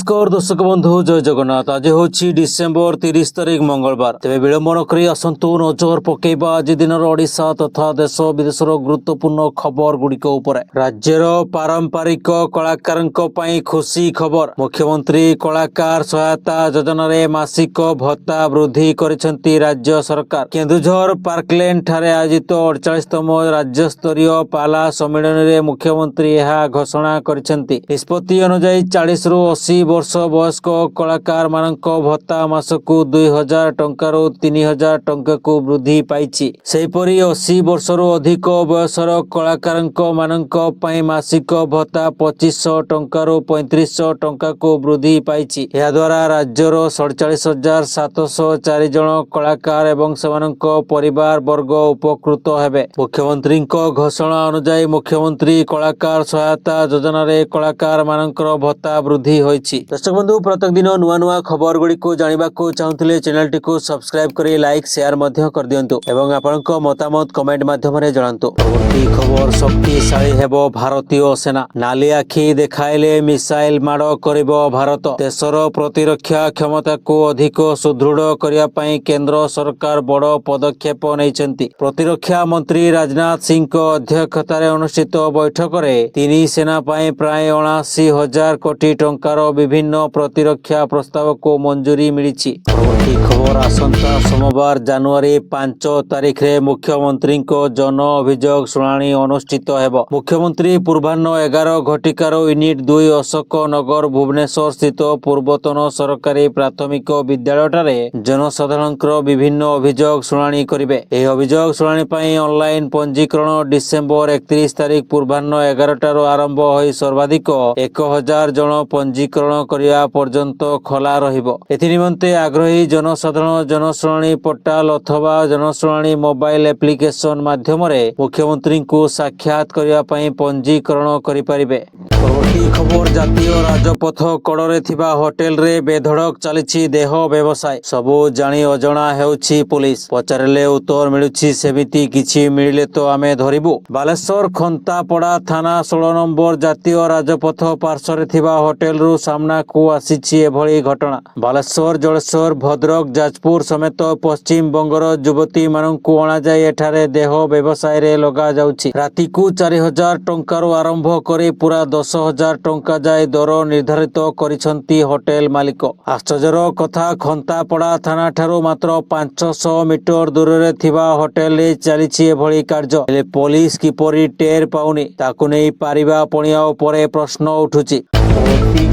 नमस्कार दर्शक बंधु जय जगन्नाथ। आज हूँ डिसेम्बर 30 तारिख मंगलवार। तेज विलंब न करी आसंतु नजर पकेबा आज दिन ओडिशा तथा देश विदेशर गुरुत्वपूर्ण खबर गुड़िक उपरे। राज्यर पारंपरिक कलाकारों पई खुशी खबर। मुख्यमंत्री कलाकार सहायता योजना रे मासिक भत्ता वृद्धि करिसेंती राज्य सरकार। केन्दुझर पार्कलैंड ठारे आयोजित 48तम राज्य स्तरीय पाला सम्मेलन रे मुख्यमंत्री यह घोषणा करिसेंती। निष्पत्ति अनुसार 40 रु 80 वर्ष वयस्क कलाकार मानक भत्ता मासकु 2000 टंकार 3000 टंका को वृद्धि पाइछि। सेहीपरि 80 वर्षरु अधिक बयसर कलाकार मानक पई मासिक भत्ता 2500 टंकार 3500 टंका को वृद्धि पाइछि। या द्वारा राज्यर 47704 जन कलाकार एवं सेमानक परिवार वर्ग उपकृत हेबे। मुख्यमंत्री घोषणा अनुसार मुख्यमंत्री कलाकार सहायता योजना रे कलाकार मानकर भत्ता वृद्धि होइछि। दर्शक बंधु प्रत्येक दिन नुआ नुआ खबर गुड़ी को जानिबा को चाहुथिले चैनल टी को सब्सक्राइब करी लाइक शेयर मध्य कर दियंतु एवं आपनक मतामत कमेंट माध्यम रे जणांतु। परवर्ती खबर शक्तिशाली हेबो भारतीय सेना। नाली आखि देखाइले मिसाइल माड़ करिबो भारत। देशर प्रतिरक्षा क्षमता को अधिक सुदृढ़ करिया पई केंद्र सरकार बड़ पदक्षेप नैचंती। प्रतिरक्षा मंत्री राजनाथ सिंह को अध्यक्षतार अनुष्ठित बैठक रे तीन सेना पई प्राय 79,000 कोटी टंकार विभिन्न प्रतिरक्षा प्रस्ताव को मंजूरी मिली। परवर्ती खबर आसंता सोमवार जनवरी 5 तारिख रे मुख्यमंत्री को जन अभियोग शुणाणी अनुष्ठित हेबो। मुख्यमंत्री पूर्वाह्न 11 घटिकार यूनिट 2 अशोक नगर भुवनेश्वर स्थित पूर्वतन सरकारी प्राथमिक विद्यालय जनसाधारण विभिन्न अभियोग शुणाणी करिवे। एही अभियोग शुणाणी पई ऑनलाइन पंजीकरण डिसेम्बर 31 तारिख पूर्वाह्न 11 आरंभ होई सर्वाधिक 1000 जन पंजीकरण करिया पर्यंत खोला रहिबो। एथि निमंते आग्रही जनसाधारण जनशुणाणी पोर्टाल अथवा जनशुणाणी मोबाइल एप्लिकेशन माध्यम रे मुख्यमंत्री को साक्षात करिया पई पंजीकरण करि परिबे। परवर्ती खबर जातीय राजपथ कड़रे थिबा होटेल रे बेधड़क चलिछि देह व्यवसाय। सबु जानी अजणा हेउछि पुलिस। पचारले उत्तर मिलुछि सेमिति किछि मिलिले तो आमे धरिबु। बालेश्वर खंतापड़ा थाना 16 नंबर जातीय राजपथ पार्श्वरे थिबा होटेल रु सामना को आसीछि एभଳି घटना। बालेश्वर जलेश्वर भद्रक जाजपुर समेत पश्चिम बंगर युवती मानकु अणा जाय एठारे देह व्यवसाय रे लगा जाउछि। राति को 4000 टंकार आरंभ करे पूरा 10,000 टंका जाय दर निर्धारित करिसंती होटेल मालिक। आश्चर्यर कथा खंतापड़ा थाना ठारू मात्र 500 मीटर दूर रे थिबा होटेल रे चलिछि एभଳି कार्य। हेले पुलिस किपरि टेर पाउनी ताकु नै पारिबा पणिया उपरे प्रश्न उठुछि।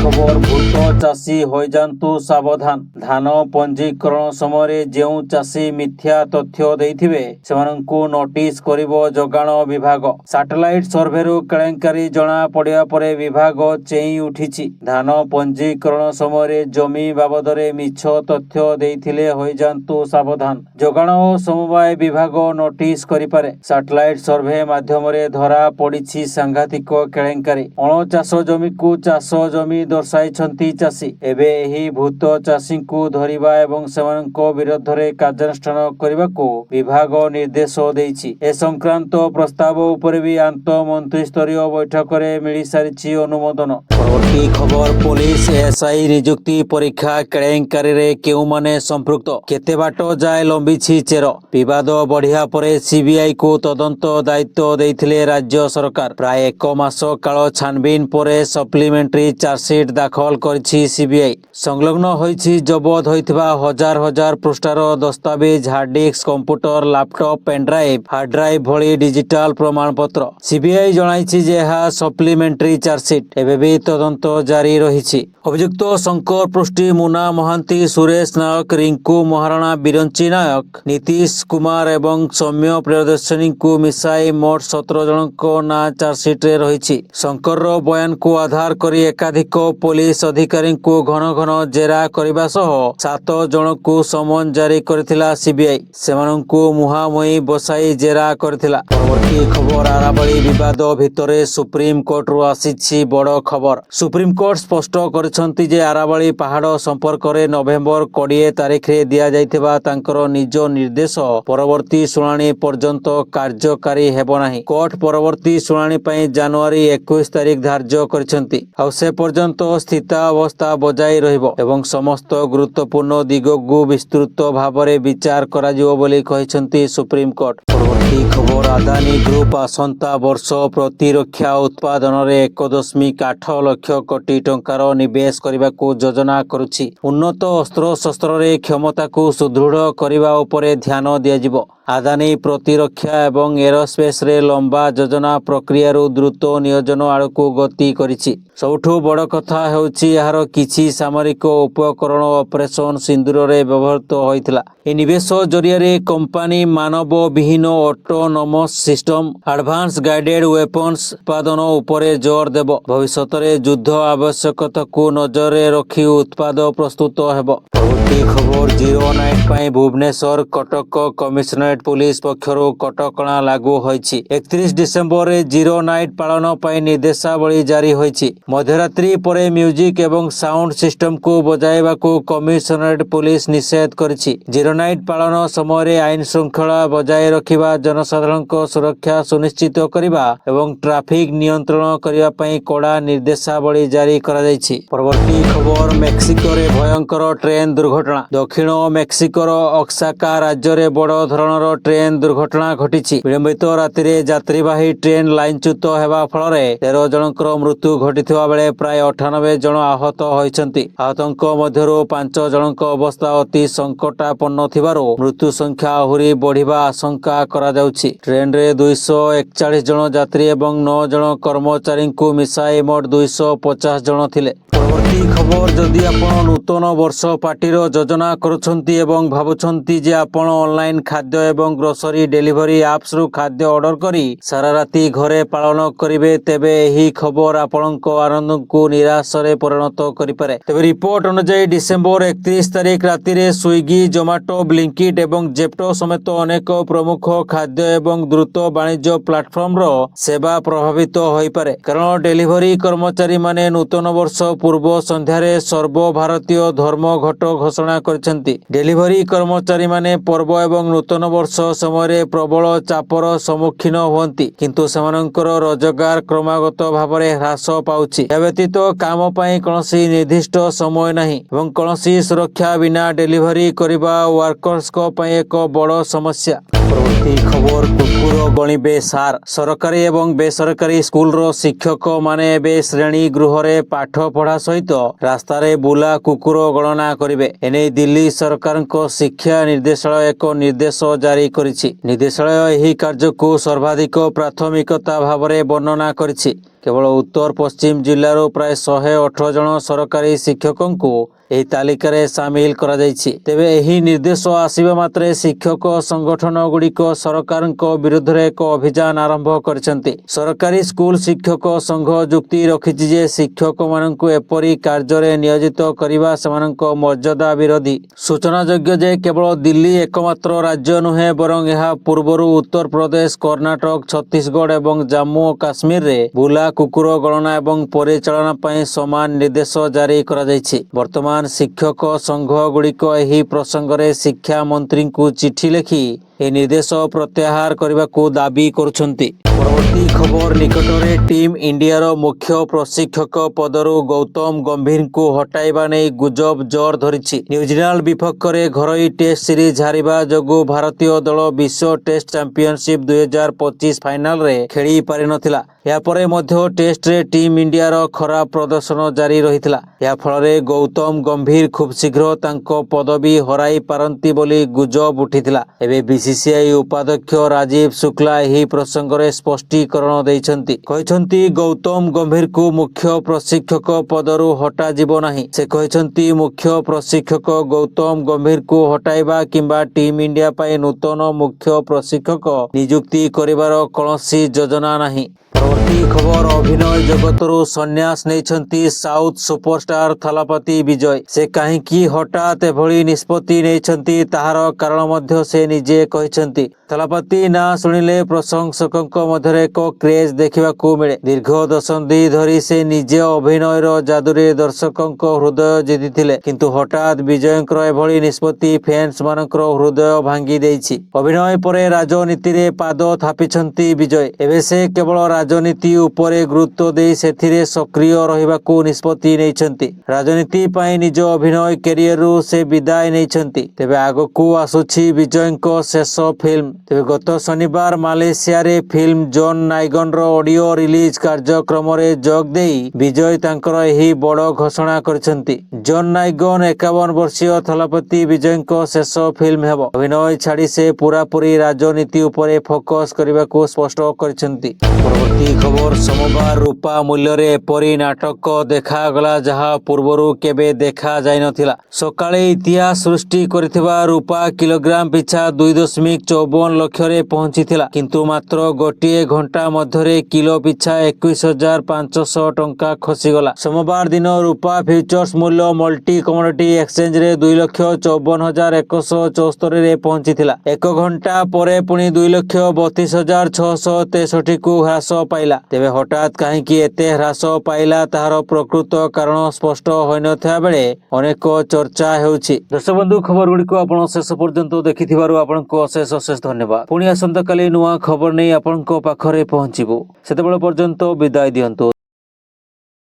खबर भूत चाषी हो जातु सावधान। धान पंजीकरण समय जो चाषी मिथ्या तथ्य देथिबे सेमानंकु नोटिस करिवो जोगाण विभाग। सैटेलाइट सर्वेरु केलेंकारी जना पड़िया परे विभाग चेई उठिछि। धान पंजीकरण समय जमी बाबदरे मिछ तथ्य देथिले हो जातु सावधान। जोगाण और समवाय विभाग नोटिस करिपारे। सैटेलाइट सर्वे माध्यम रे धरा पड़िछि सांघातिक केलेंकारी। अण चाष जमी को चाष जमी दर्शाई चाषी। एबे एही भूत चाषी को धरिबा एवं सेमानक विरोध रे कार्यानुष्ठान करने को विभाग निर्देश देइछि। ए संक्रांत प्रस्ताव उपरे भी आंत मंत्री स्तरीय बैठक रे मिली सारिछि अनुमोदन। परवर्ती खबर पुलिस एसआई नियुक्ति परीक्षा केलेंकारी रे केउ माने संपृक्त केते बाट जाय लंबिछि चेर। विवाद बढ़िया परे सीबीआई को तदंत दायित्व देइथिले राज्य सरकार। प्राय 1 मास काल छानबीन परे सप्लीमेंटरी चार्जशीट दाखल करिछि सीबीआई। संलग्न होइछि जबत होइथिबा हजार हजार पृष्ठार दस्तावेज hard disk computer laptop pendrive hard drive भली डिजिटल प्रमाणपत्र। सीबीआई जणाइछि जे हा सप्लीमेंटरी चार्जशीट एबे भी तदंत जारी रहिछि। अभियुक्त शंकर पृष्टि मुना महांती सुरेश नायक रिंकू महाराणा बिरंची नायक नीतीश कुमार एवं सौम्य प्रियदर्शनी को मिसाई मोट 17 जनक ना चार्जशीट रे रहिछि। शंकर रो बयान को आधार करी एकाधिक पुलिस अधिकारी को घन घन जेरा करने सह 7 जन को समन जारी करथिला सीबीआई। सेमानंकु मुहामुही बसाई जेरा करथिला। परवर्ती खबर आराबली विवाद भितरे सुप्रीम कोर्ट रु आसीछि बड़ खबर। सुप्रीम कोर्ट स्पष्ट करछंती जे आराबली पहाड़ संपर्क रे नवेम्बर 20 तारिख रे दिया जाइथिबा तांकर निज निर्देश परवर्ती शुणाणी पर्यंत कार्यकारी हेबो नाही। कोर्ट परवर्ती शुणाणी पई जनवरी 21 तारिख धार्य करछंती। आ से पर्यंत स्थितावस्था बजाय रहिबो एवं समस्त गुरुत्वपूर्ण दिगकु विस्तृत भावरे विचार कराजिबो बोली कहिसंती सुप्रीम कोर्ट। परवर्ती खबर अदानी ग्रुप आसंता वर्ष प्रतिरक्षा उत्पादन रे 1.8 लाख कोटी टंकार निवेश करबाकू योजना करुछि। उन्नत अस्त्र शस्त्र रे क्षमता को सुदृढ़ करबा उपरे ध्यान दियाजिबो। अदानी प्रतिरक्षा एवं एरोस्पेस रे लंबा योजना प्रक्रिया द्रुत नियोजन आड़कू गति करिछि। सबुठु बड़ कथा हेउछि यार किछि सामरिक उपकरण ऑपरेशन सिंदूर रे व्यवहृत होइतिला। ए निवेश जरिया रे कंपनी मानव विहीन autonomous system advance guided weapons उत्पादन उपरे जोर देबो। भविष्यत रे युद्ध आवश्यकता को नजर रे रखी उत्पाद प्रस्तुत हेबो। परवर्ती खबर जीरो नाइट पाई भुवनेश्वर कटक कमिशनरेट पुलिस पक्षरु कटकणा लागू होइछि। 31 डिसेंबर रे जीरो नाइट पालन पाई निर्देशावली जारी होइछि। मध्यरात्रि परे म्यूजिक एवं साउंड सिस्टम को बजाइबा को कमिशनरेट पुलिस निषेध करिछि। जीरो नाइट पालन समय रे आईन श्रृंखला बजाय रखिबा जनसाधारण को सुरक्षा सुनिश्चित करिबा एवं ट्रैफिक नियंत्रण करिबा पई कड़ा निर्देशावली जारी करा जायछि। परवर्ती खबर मेक्सिको रे भयंकर ट्रेन दुर्घटना। दक्षिण मेक्सिकोर ओक्साका राज्य रे बड़ धरणर ट्रेन दुर्घटना घटिछि। विलंबित राति रे यात्रीवाही ट्रेन लाइनच्युत हेबा फल रे 13 जनकर मृत्यु घटिथिबा बेले प्राय 98 जन आहत होइछन्ति। आहतंक मध्यरु 5 जनक अवस्था अति संकटापन्न थिबारो मृत्यु संख्या आहुरी बढ़िबा आशंका करा जाउछि। ट्रेन रे 241 जन यात्री एवं 9 जन कर्मचारी को मिसाई मोट 250 जन थिले। परवर्ती खबर जदि आपण नूतन वर्ष पार्टीर योजना करुछंती एवं भाबुछंती जे आपण ऑनलाइन खाद्य एवं ग्रोसरी डेलीवरी एप्स रु खाद्य ऑर्डर करी सारा राती घरे पालन करिवे तेबे एही खबर आपणक आनंद को निराश रे परिणत करि पारे। तेबे रिपोर्ट अनुसार डिसेंबर 31 तारिख राति रे स्विगी जोमाटो ब्लिंकिट एवं जेप्टो समेत अनेक प्रमुख खाद्य एवं द्रुत वाणिज्य प्लेटफॉर्म रो सेवा प्रभावित होई पारे। कारण डेलीवरी कर्मचारी माने नूतन वर्ष पूर्व संध्यारे सर्वभारतीय धर्म घट घोषणा करिसेंती। डेलीवरी कर्मचारी माने पर्व एवं नूतन वर्ष समय प्रबल चापर सम्मुखीन हुअंती किंतु सेमानंकर रोजगार क्रमागत भावरे ह्रास पाउछि। या व्यतीत काम पाई कोनोसी निर्दिष्ट समय नाही एवं कोनोसी सुरक्षा बिना डेलीवरी करिबा वर्कर्स को पाई एक बड़ समस्या। परवर्ती खबर कुकुर गणिबे सार। सरकारी एवं बेसरकारी स्कूल रो शिक्षक माने बे श्रेणी गृह रे पाठ पढ़ा सहित रास्ता रे बुला कुकुर गणना करिवे। एने दिल्ली सरकार को शिक्षा निर्देशालय एक निर्देश जारी करिछि। निर्देशालय एही कार्य को सर्वाधिक प्राथमिकता भावरे वर्णना करिछि। केवल उत्तर पश्चिम जिल्लारो प्राय 118 जन सरकारी शिक्षकों को एही तालिका रे शामिल करा जायछि। तेबे एही निर्देश आसीबा मात्रे शिक्षक संगठन गुड़िक सरकारक विरुद्ध रे एक अभियान आरंभ करिसेंती। सरकारी स्कूल शिक्षक संघ जुक्ति रखिछि जे शिक्षक माननकु एपरि कार्य रे नियोजित करिबा सेमानक मर्यादा विरोधी। सूचना योग्य जे केवल दिल्ली एकमात्र राज्य नुहे बरं एहा पूर्वरु उत्तर प्रदेश, कर्नाटक, छत्तीसगढ़ एवं जम्मू और काश्मीर रे बुला कुकुर गणना एवं परिचालना पई समान निर्देश जारी करा जायछि। वर्तमान शिक्षक संघ गुड़िक एही प्रसंग रे शिक्षा मंत्री को चिठी लिखि ए निर्देश प्रत्याहार करने को दाबी करुछंती। परवर्ती खबर निकटरे टीम इंडियार मुख्य प्रशिक्षक पदरु गौतम गंभीर को हटाइबा नै गुजब जोर धरिछि। न्यूजीलैंड विपक्ष रे घरोई टेस्ट सीरीज हारिबा जोगु भारतीय दल विश्व टेस्ट चैंपियनशिप 2025 फाइनल रे खेली पारि नथिला। या परे मध्य टेस्ट रे टीम इंडियार खराब प्रदर्शन जारी रहितला। या फल रे गौतम गंभीर खूब शीघ्र तांको पदवी हराई पारंती बोली गुजब उठिथिला। एबे बीसीसीआई उपाध्यक्ष राजीव शुक्ला एही प्रसंग रे स्पष्टीकरण दैछंती। कहिछंती गौतम गंभीर को मुख्य प्रशिक्षक पदरु हटा जिवो नाही। से कहिछंती मुख्य प्रशिक्षक गौतम गंभीर को हटाइबा किंबा टीम इंडिया पाई नूतन मुख्य प्रशिक्षक नियुक्ति करिवार कोनोसी योजना नाही। परवर्ती खबर अभिनय जगतरू संन्यास नेइछंती साउथ सुपरस्टार थलापति विजय। से काहींकी हठात एभली निष्पत्ति नेइछंती ताहार कारण मध्य से निजे कहिछंती। थलापति ना सुनिले प्रशंसकक मध्यरे एक क्रेज देखिबाकू मिले। दीर्घ दशंधि धरी से निजे अभिनयर जादुरे दर्शकक हृदय जितिथिले किंतु हठात विजयकर एभली निष्पत्ति फैंस मानकर हृदय भांगी देइछि। अभिनय परे राजनीति रे पाद थापिछंती विजय। एबे से केवल ରାଜନୀତି ଉପରେ ଗୁରୁତ୍ୱ ଦେଇ ସେଥିରେ ସକ୍ରିୟ ରହିବାକୁ ନିଷ୍ପତ୍ତି ନେଇଛନ୍ତି। ରାଜନୀତି ପାଇଁ ନିଜ ଅଭିନୟ କ୍ୟାରିୟରରୁ ସେ ବିଦାୟ ନେଇଛନ୍ତି। ତେବେ ଆଗକୁ ଆସୁଛି ବିଜୟଙ୍କ ଶେଷ ଫିଲ୍ମ। ତେବେ ଗତ ଶନିବାର ମାଲେସିଆରେ ଫିଲ୍ମ ଜନ୍ ନାଇଗନର ଅଡିଓ ରିଲିଜ କାର୍ଯ୍ୟକ୍ରମରେ ଯୋଗ ଦେଇ ବିଜୟ ତାଙ୍କର ଏହି ବଡ଼ ଘୋଷଣା କରିଛନ୍ତି। ଜନ୍ ନାଇଗନ 51 ବର୍ଷୀୟ ଥଲପତି ବିଜୟଙ୍କ ଶେଷ ଫିଲ୍ମ ହେବ। ଅଭିନୟ ଛାଡ଼ି ସେ ପୂରାପୂରି ରାଜନୀତି ଉପରେ ଫୋକସ କରିବାକୁ ସ୍ପଷ୍ଟ କରିଛନ୍ତି। ପରବର୍ତ୍ତୀ ଖବର, ସୋମବାର ରୂପା ମୂଲ୍ୟରେ ଏପରି ନାଟକ ଦେଖାଗଲା ଯାହା ପୂର୍ବରୁ କେବେ ଦେଖାଯାଇନଥିଲା। ସକାଳେ ଇତିହାସ ସୃଷ୍ଟି କରିଥିବା ରୂପା କିଲୋଗ୍ରାମ ପିଛା 2.54 ଲକ୍ଷରେ ପହଞ୍ଚିଥିଲା, କିନ୍ତୁ ମାତ୍ର ଗୋଟିଏ ଘଣ୍ଟା ମଧ୍ୟରେ କିଲୋ ପିଛା 21,500 ଟଙ୍କା ଖସିଗଲା। ସୋମବାର ଦିନ ରୂପା ଫ୍ୟୁଚର୍ସ ମୂଲ୍ୟ ମଲ୍ଟି କମୋଡିଟି ଏକ୍ସଚେଞ୍ଜରେ 2,54,174ରେ ପହଞ୍ଚିଥିଲା। ଏକ ଘଣ୍ଟା ପରେ ପୁଣି 2,32,663କୁ ହ୍ରାସ ପାଇଲା। ତେବେ ହଠାତ୍ କାହିଁକି ଏତେ ହ୍ରାସ ପାଇଲା ତାହାର ପ୍ରକୃତ କାରଣ ସ୍ପଷ୍ଟ ହୋଇନଥିବା ବେଳେ ଅନେକ ଚର୍ଚ୍ଚା ହେଉଛି। ଦର୍ଶକ ବନ୍ଧୁ, ଖବର ଗୁଡ଼ିକୁ ଆପଣ ଶେଷ ପର୍ଯ୍ୟନ୍ତ ଦେଖିଥିବାରୁ ଆପଣଙ୍କୁ ଅଶେଷ ଅଶେଷ ଧନ୍ୟବାଦ। ପୁଣି ଆସନ୍ତାକାଲି ନୂଆ ଖବର ନେଇ ଆପଣଙ୍କ ପାଖରେ ପହଞ୍ଚିବୁ। ସେତେବେଳେ ପର୍ଯ୍ୟନ୍ତ ବିଦାୟ ଦିଅନ୍ତୁ।